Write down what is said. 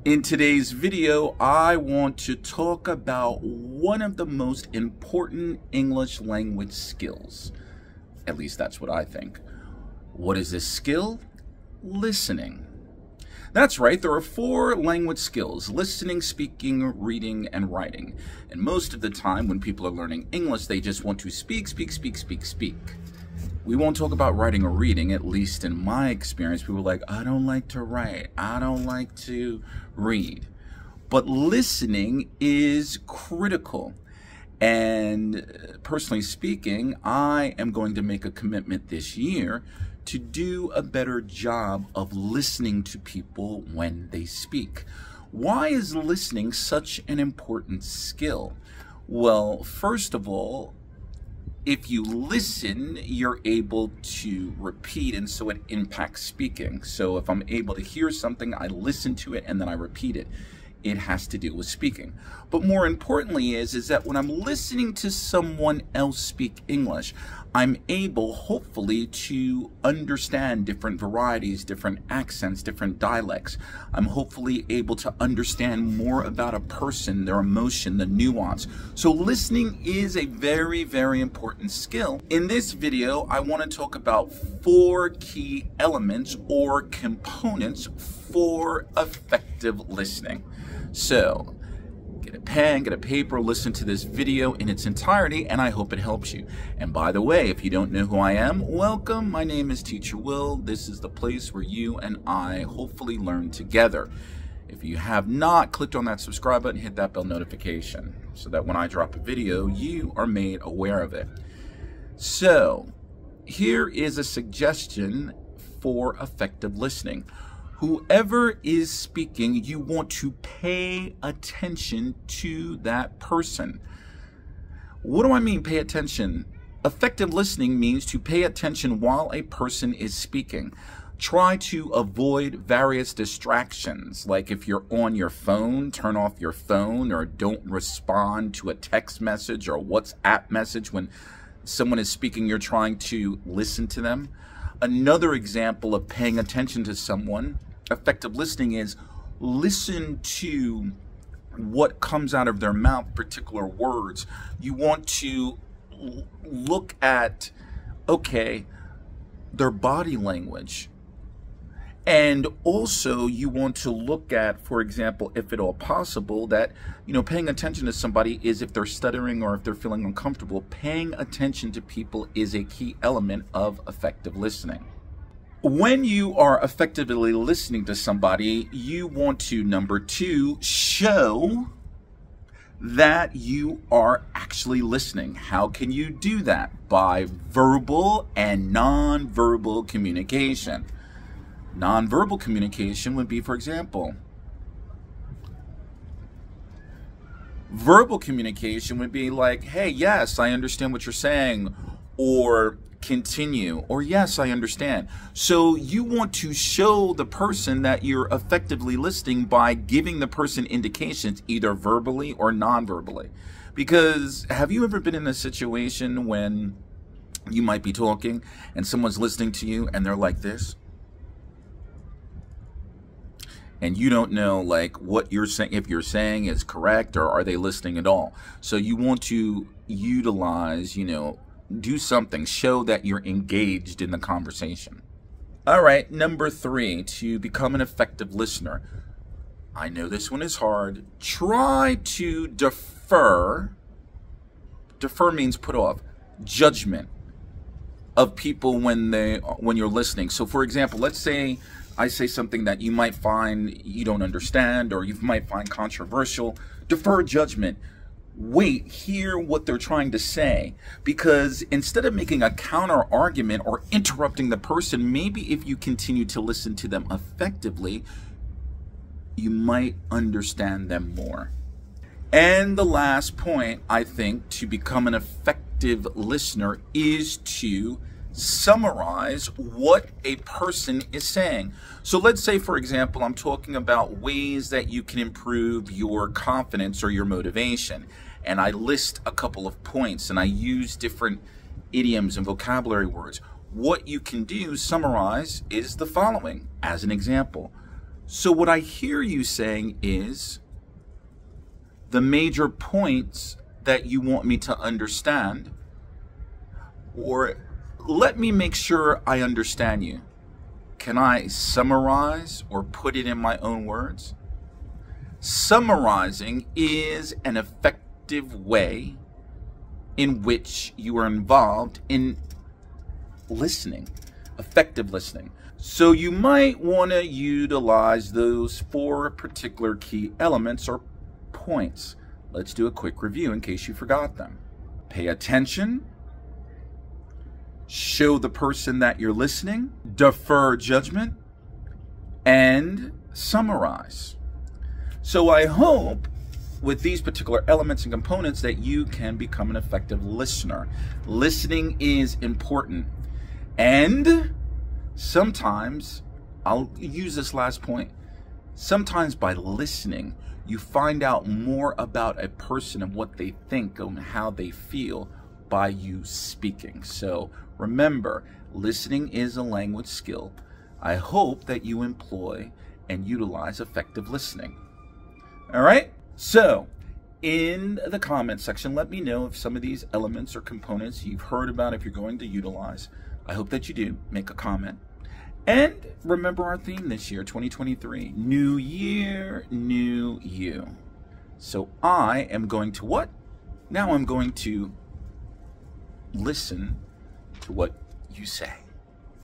In today's video, I want to talk about one of the most important English language skills. At least that's what I think. What is this skill? Listening. That's right, there are 4 language skills: listening, speaking, reading, and writing. And most of the time when people are learning English, they just want to speak. We won't talk about writing or reading, at least in my experience. People are like, I don't like to write, I don't like to read. But listening is critical. And personally speaking, I am going to make a commitment this year to do a better job of listening to people when they speak. Why is listening such an important skill? Well, first of all, if you listen, you're able to repeat, and so it impacts speaking. So if I'm able to hear something, I listen to it and then I repeat it. It has to do with speaking. But more importantly is that when I'm listening to someone else speak English, I'm able, hopefully, to understand different varieties, different accents, different dialects. I'm hopefully able to understand more about a person, their emotion, the nuance. So listening is a very, very important skill. In this video, I want to talk about 4 key elements or components for effective listening. So, get a pen, get a paper, listen to this video in its entirety, and I hope it helps you. And by the way, if you don't know who I am, welcome. My name is Teacher Will. This is the place where you and I hopefully learn together. If you have not clicked on that subscribe button, hit that bell notification so that when I drop a video, you are made aware of it. So, here is a suggestion for effective listening. Whoever is speaking, you want to pay attention to that person. What do I mean, pay attention? Effective listening means to pay attention while a person is speaking. Try to avoid various distractions, like if you're on your phone, turn off your phone, or don't respond to a text message or WhatsApp message when someone is speaking, you're trying to listen to them. Another example of paying attention to someone, effective listening, is listen to what comes out of their mouth, particular words. You want to look at, okay, their body language. And also you want to look at, for example, if at all possible, that, paying attention to somebody is if they're stuttering or if they're feeling uncomfortable. Paying attention to people is a key element of effective listening. When you are effectively listening to somebody, you want to, number 2, show that you are actually listening. How can you do that? By verbal and non-verbal communication. Non-verbal communication would be, for example, verbal communication would be like, hey, yes, I understand what you're saying, or continue, or yes, I understand. So you want to show the person that you're effectively listening by giving the person indications, either verbally or non-verbally. Because have you ever been in a situation when you might be talking and someone's listening to you and they're like this? And you don't know what you're saying, if you're saying is correct, or are they listening at all. So you want to utilize, do something, show that you're engaged in the conversation. All right, number 3, to become an effective listener. I know this one is hard. Try to defer. Defer means put off judgment of people when you're listening. So for example, let's say I say something that you might find you don't understand, or you might find controversial. Defer judgment. Wait, hear what they're trying to say, because instead of making a counter argument or interrupting the person, maybe if you continue to listen to them effectively, you might understand them more. And the last point, I think, to become an effective listener is to summarize what a person is saying. So let's say, for example, I'm talking about ways that you can improve your confidence or your motivation. And I list a couple of points and I use different idioms and vocabulary words. What you can do, summarize, is the following as an example. So what I hear you saying is the major points that you want me to understand, or let me make sure I understand you. Can I summarize or put it in my own words? Summarizing is an effective way in which you are involved in listening, effective listening. So you might want to utilize those 4 particular key elements or points. Let's do a quick review in case you forgot them. Pay attention, show the person that you're listening, defer judgment, and summarize. So I hope with these particular elements and components that you can become an effective listener. Listening is important. And sometimes, I'll use this last point, sometimes by listening, you find out more about a person and what they think and how they feel by you speaking. So remember, listening is a language skill. I hope that you employ and utilize effective listening. All right? So in the comment section, let me know if some of these elements or components you've heard about, if you're going to utilize. I hope that you do. Make a comment. And remember our theme this year, 2023, New Year, New You. So I am going to what? Now I'm going to listen to what you say.